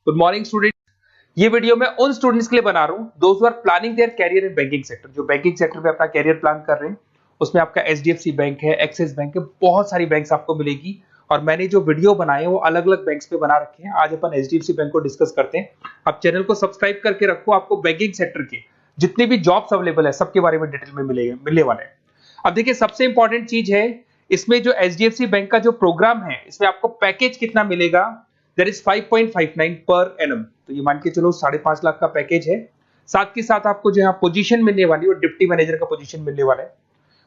Good morning student. ये video मैं उन स्टूडेंट्स के लिए बना रहा हूं those who are planning their career in banking sector, जो बैंकिंग सेक्टर में अपना कैरियर प्लान कर रहे हैं। उसमें आपका एचडीएफसी बैंक है, एक्सिस बैंक है, बहुत सारी बैंक्स आपको मिलेगी। और मैंने जो वीडियो बनाए वो अलग अलग बैंक्स पे बना रखे हैं। आज अपन एचडीएफसी बैंक को डिस्कस करते हैं। आप चैनल को सब्सक्राइब करके रखो, आपको बैंकिंग सेक्टर के जितने भी जॉब्स अवेलेबल है सबके बारे में डिटेल में मिलने वाले हैं। अब देखिए, सबसे इंपॉर्टेंट चीज है इसमें जो एचडीएफसी बैंक का जो प्रोग्राम है, इसमें आपको पैकेज कितना मिलेगा। That is 5.59 per annum. तो ये मान के चलो 5.5 लाख का पैकेज है। साथ के साथ आपको जो यहाँ पोजीशन मिलने वाली है वो डिप्टी मैनेजर का पोजीशन मिलने वाला है।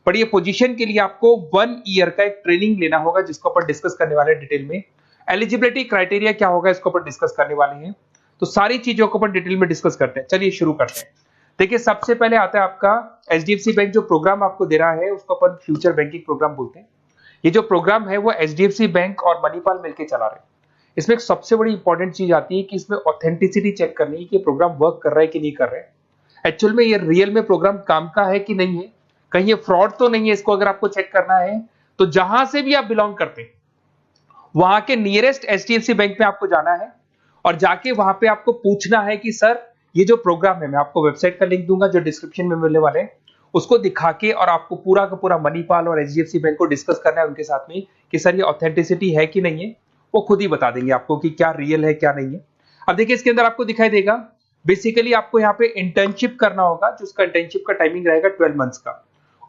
पर ये पोजीशन के लिए आपको 1 ईयर का एक ट्रेनिंग लेना होगा, जिसको अपन डिस्कस करने वाले हैं डिटेल में। एलिजिबिलिटी क्राइटेरिया क्या होगा इसको अपन डिस्कस करने वाले हैं। तो सारी चीजों को अपन डिटेल में डिस्कस करते हैं। चलिए शुरू करते हैं। देखिए, सबसे पहले आता है आपका एचडीएफसी बैंक जो प्रोग्राम आपको दे रहा है उसको अपन फ्यूचर बैंकिंग प्रोग्राम बोलते हैं। ये जो प्रोग्राम है वो एचडीएफसी बैंक और मणिपाल मिलकर चला रहे हैं। इसमें एक सबसे बड़ी इंपॉर्टेंट चीज आती है कि इसमें ऑथेंटिसिटी चेक करनी है कि प्रोग्राम वर्क कर रहा है कि नहीं कर रहा है। एक्चुअल में ये रियल में प्रोग्राम काम का है कि नहीं है, कहीं ये फ्रॉड तो नहीं है। इसको अगर आपको चेक करना है तो जहां से भी आप बिलोंग करते हैं वहां के नियरेस्ट एचडीएफसी बैंक में आपको जाना है और जाके वहां पे आपको पूछना है कि सर ये जो प्रोग्राम है, मैं आपको वेबसाइट का लिंक दूंगा जो डिस्क्रिप्शन में मिलने वाले हैं, उसको दिखा के और आपको पूरा का पूरा मणिपाल और एचडीएफसी बैंक को डिस्कस करना है उनके साथ में कि सर ये ऑथेंटिसिटी है कि नहीं है। वो खुद ही बता देंगे आपको कि क्या रियल है क्या नहीं है। अब देखिए, इसके अंदर आपको दिखाई देगा बेसिकली आपको यहाँ पे इंटर्नशिप करना होगा, जिसका इंटर्नशिप का टाइमिंग रहेगा 12 मंथ्स का।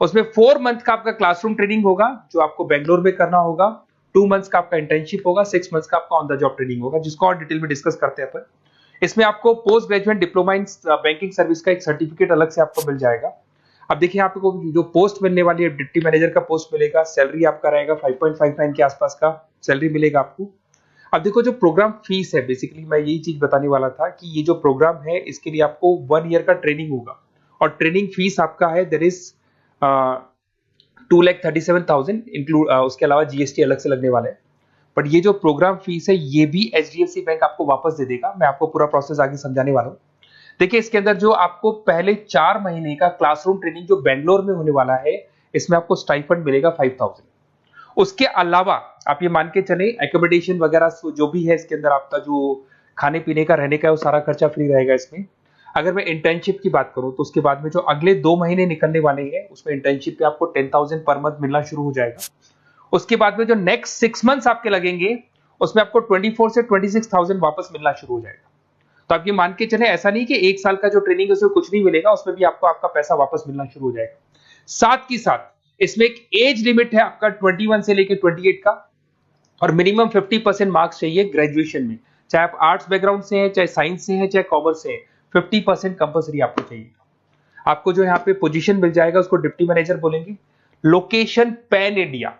उसमें 4 मंथ का आपका क्लासरूम ट्रेनिंग होगा जो आपको बेंगलोर में करना होगा। 2 मंथ्स का आपका इंटर्नशिप होगा, 6 मंथ्स का आपका ऑन द जॉब ट्रेनिंग होगा, जिसको और डिटेल में डिस्कस करते हैं अपन। इसमें आपको post graduate diploma in banking service का एक सर्टिफिकेट अलग से आपको मिल जाएगा। अब देखिए, आपको जो पोस्ट मिलने वाली है डिप्टी मैनेजर का पोस्ट मिलेगा। सैलरी आपका रहेगा 5.59 के आसपास का सैलरी मिलेगा आपको। अब देखो, जो प्रोग्राम फीस है, बेसिकली मैं यही चीज बताने वाला था कि ये जो प्रोग्राम है इसके लिए आपको 1 ईयर का ट्रेनिंग होगा और ट्रेनिंग फीस आपका है दैट इज 2,37,000 इंक्लूड, उसके अलावा जीएसटी अलग से लगने वाला है। बट ये जो प्रोग्राम फीस है ये भी एचडीएफसी बैंक आपको वापस दे देगा। मैं आपको पूरा प्रोसेस आगे समझाने वाला हूँ। देखिए, इसके अंदर जो आपको पहले 4 महीने का क्लासरूम ट्रेनिंग जो बेंगलोर में होने वाला है, इसमें आपको स्टाइपेंड मिलेगा 5,000। उसके अलावा आप ये मान के चले एकोमोडेशन वगैरह जो भी है इसके अंदर आपका जो खाने पीने का रहने का है वो सारा खर्चा फ्री रहेगा इसमें। अगर मैं इंटर्नशिप की बात करूं तो उसके बाद में जो अगले 2 महीने निकलने वाले हैं उसमें इंटर्नशिप पे आपको 10,000 पर मंथ मिलना शुरू हो जाएगा। उसके बाद में जो नेक्स्ट 6 मंथ्स आपके लगेंगे उसमें आपको 24 से 26,000 वापस मिलना शुरू हो जाएगा। तो आप ये मान के चले, ऐसा नहीं कि 1 साल का जो ट्रेनिंग है उसमें कुछ नहीं मिलेगा, उसमें भी आपको आपका पैसा वापस मिलना शुरू हो जाएगा। साथ ही साथ इसमें एक एज लिमिट है आपका 21 से लेकर 28 का, और मिनिमम 50% मार्क्स चाहिए ग्रेजुएशन में, चाहे आप आर्ट्स बैकग्राउंड से हैं, चाहे साइंस से हैं, चाहे कॉमर्स से हैं। 50% कंपलसरी आपको चाहिए। आपको जो यहाँ पे पोजीशन मिल जाएगा उसको डिप्टी मैनेजर बोलेंगे। लोकेशन पैन इंडिया,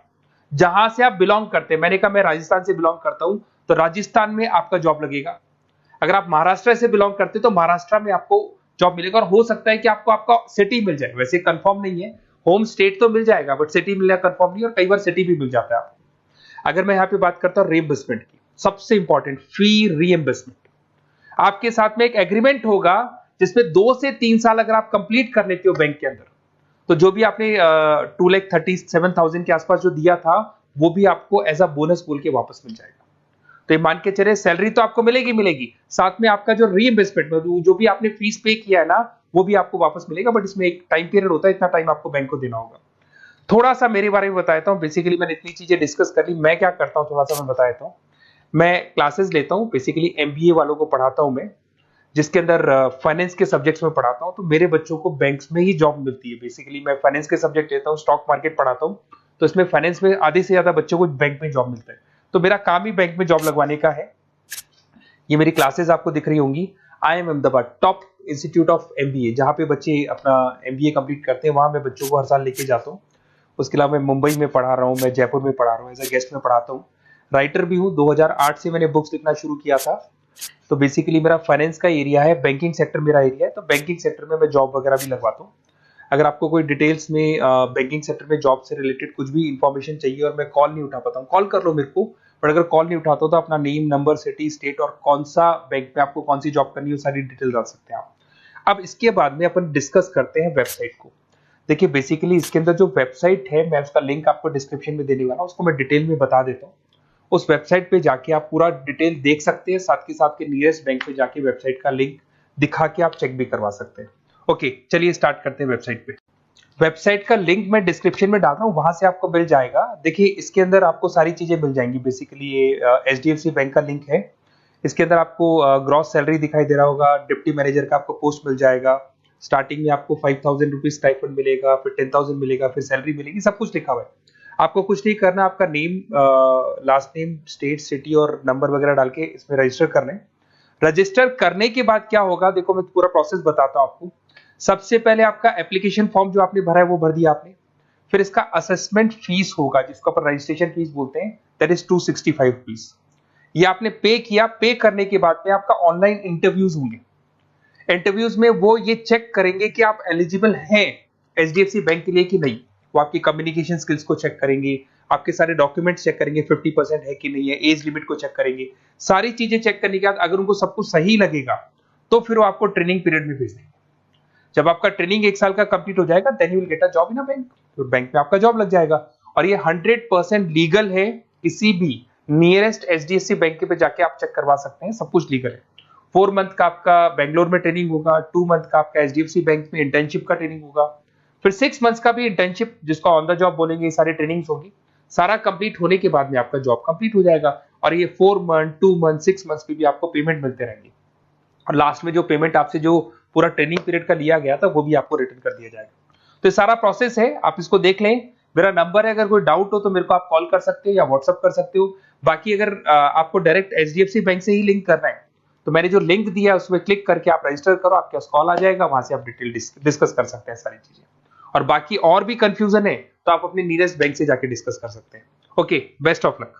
जहां से आप बिलोंग करते हैं। मैंने कहा मैं राजस्थान से बिलोंग करता हूं तो राजस्थान में आपका जॉब लगेगा। अगर आप महाराष्ट्र से बिलोंग करते हैं तो महाराष्ट्र में आपको जॉब मिलेगा। और हो सकता है कि आपको आपका सिटी मिल जाए, वैसे कंफर्म नहीं है, होम स्टेट तो मिल जाएगा बट सिटी मिलना कंफर्म नहीं, और कई बार सिटी भी मिल जाता है आपको। अगर मैं यहाँ पे बात करता हूँ रीएम्बर्समेंट की, सबसे इंपॉर्टेंट फी रीएम्बर्समेंट। आपके साथ में एक एग्रीमेंट होगा जिसमें 2 से 3 साल अगर आप कंप्लीट कर लेते हो बैंक के अंदर, तो जो भी आपने 2,37,000 के आसपास जो दिया था वो भी आपको एज अ बोनस बोल के वापस मिल जाएगा। तो ये मान के चले, सैलरी तो आपको मिलेगी मिलेगी, साथ में आपका जो रीइंबर्समेंट में जो भी आपने फीस पे किया है ना वो भी आपको वापस मिलेगा। बट इसमें एक टाइम पीरियड होता है, इतना टाइम आपको बैंक को देना होगा। थोड़ा सा मेरे बारे में बताता हूँ। बेसिकली मैंने इतनी चीजें डिस्कस कर ली, मैं क्या करता हूँ थोड़ा सा मैं बताता हूँ। मैं क्लासेस लेता हूँ, बेसिकली एमबीए वालों को पढ़ाता हूँ मैं, जिसके अंदर फाइनेंस के सब्जेक्ट्स में पढ़ाता हूँ। तो मेरे बच्चों को बैंक्स में ही जॉब मिलती है। बेसिकली मैं फाइनेंस के सब्जेक्ट लेता हूँ, स्टॉक मार्केट पढ़ाता हूँ, तो इसमें फाइनेंस में आधे से ज्यादा बच्चों को बैंक में जॉब मिलता है। तो मेरा काम ही बैंक में जॉब लगवाने का है। ये मेरी क्लासेस आपको दिख रही होंगी। IIM Ahmedabad top institute of MBA, जहाँ पे बच्चे अपना एमबीए कंप्लीट करते हैं, वहां मैं बच्चों को हर साल लेके जाता हूँ। उसके अलावा मैं मुंबई में पढ़ा रहा हूँ, मैं जयपुर में पढ़ा रहा हूँ, एज अ गेस्ट में पढ़ाता हूँ। राइटर भी हूँ, 2008 से मैंने बुक्स लिखना शुरू किया था। तो बेसिकली मेरा फाइनेंस का एरिया है, बैंकिंग सेक्टर मेरा एरिया है। तो बैंकिंग सेक्टर में मैं जॉब वगैरह भी लगवाता हूँ। अगर आपको कोई डिटेल्स में बैंकिंग सेक्टर में जॉब से रिलेटेड कुछ भी इंफॉर्मेशन चाहिए और मैं कॉल नहीं उठा पाता हूँ, कॉल कर लो मेरे को। बट अगर कॉल नहीं उठाता तो अपना नेम, नंबर, सिटी, स्टेट और कौन सा बैंक में आपको कौन सी जॉब करनी है वो सारी डिटेल डाल सकते हैं आप। अब इसके बाद में अपन डिस्कस करते हैं वेबसाइट को। देखिए, बेसिकली इसके अंदर जो वेबसाइट है मैं उसका लिंक आपको डिस्क्रिप्शन में देने वाला हूँ, उसको मैं डिटेल में बता देता हूँ। उस वेबसाइट पे जाके आप पूरा डिटेल देख सकते हैं, साथ के साथ के नियरेस्ट बैंक पे जाके वेबसाइट का लिंक दिखा के आप चेक भी करवा सकते हैं। ओके, चलिए स्टार्ट करते हैं वेबसाइट पे। वेबसाइट का लिंक मैं डिस्क्रिप्शन में डाल रहा हूँ, वहां से आपको मिल जाएगा। देखिए इसके अंदर आपको सारी चीजें मिल जाएंगी। बेसिकली ये एचडीएफसी बैंक का लिंक है। इसके अंदर आपको ग्रॉस सैलरी दिखाई दे रहा होगा, डिप्टी मैनेजर का आपको पोस्ट मिल जाएगा। स्टार्टिंग में आपको 5,000 रुपीज स्टाइपेंड मिलेगा, फिर 10,000 मिलेगा, फिर सैलरी मिलेगी, सब कुछ लिखा हुआ है। आपको कुछ नहीं करना, आपका name, last name, state, city और नंबर वगैरह डाल के इसमें रजिस्टर करना है। रजिस्टर करने के बाद क्या होगा, देखो मैं पूरा प्रोसेस बताता हूं आपको। सबसे पहले आपका एप्लीकेशन फॉर्म जो आपने भरा है वो भर दिया आपने। फिर इसका असेसमेंट फीस होगा जिसको अपन रजिस्ट्रेशन फीस बोलते हैं, दैट इज 265 रुपीज। ये आपने पे किया। पे करने के बाद में आपका ऑनलाइन इंटरव्यूज होंगे। इंटरव्यूज में वो ये चेक करेंगे कि आप एलिजिबल हैं एचडीएफसी बैंक के लिए कि नहीं। वो आपकी कम्युनिकेशन स्किल्स को चेक करेंगे, आपके सारे डॉक्यूमेंट्स चेक करेंगे, 50% है कि नहीं है, एज लिमिट को चेक करेंगे। सारी चीजें चेक करने के बाद अगर उनको सब कुछ सही लगेगा तो फिर वो आपको ट्रेनिंग पीरियड में भेज देंगे। जब आपका ट्रेनिंग 1 साल का कंप्लीट हो जाएगा, then you will get a job in a bank. तो बैंक में आपका जॉब लग जाएगा। और ये 100% लीगल है। किसी भी नियरेस्ट एचडीएफसी बैंक पे जाके आप चेक करवा सकते हैं, सब कुछ लीगल है। 4 मंथ का आपका बेंगलोर में ट्रेनिंग होगा, 2 मंथ का आपका एचडीएफसी बैंक में इंटर्नशिप का ट्रेनिंग होगा, फिर 6 मंथ्स का भी इंटर्नशिप जिसको ऑन द जॉब बोलेंगे, ये सारी ट्रेनिंग्स होगी। सारा कंप्लीट होने के बाद में आपका जॉब कंप्लीट हो जाएगा। और ये 4 मंथ, 2 मंथ, 6 मंथ्स की भी आपको पेमेंट मिलते रहेंगे। और लास्ट में जो पेमेंट आपसे जो पूरा ट्रेनिंग पीरियड का लिया गया था वो भी आपको रिटर्न कर दिया जाएगा। तो ये सारा प्रोसेस है, आप इसको देख लें। मेरा नंबर है, अगर कोई डाउट हो तो मेरे को आप कॉल कर सकते हो या व्हाट्सअप कर सकते हो। बाकी अगर आपको डायरेक्ट एचडीएफसी बैंक से ही लिंक करना है तो मैंने जो लिंक दिया है उसमें क्लिक करके आप रजिस्टर करो, आपके पास कॉल आ जाएगा, वहां से आप डिटेल डिस्कस कर सकते हैं सारी चीजें। और बाकी और भी कंफ्यूजन है तो आप अपने नियरेस्ट बैंक से जाके डिस्कस कर सकते हैं। Okay, best of luck.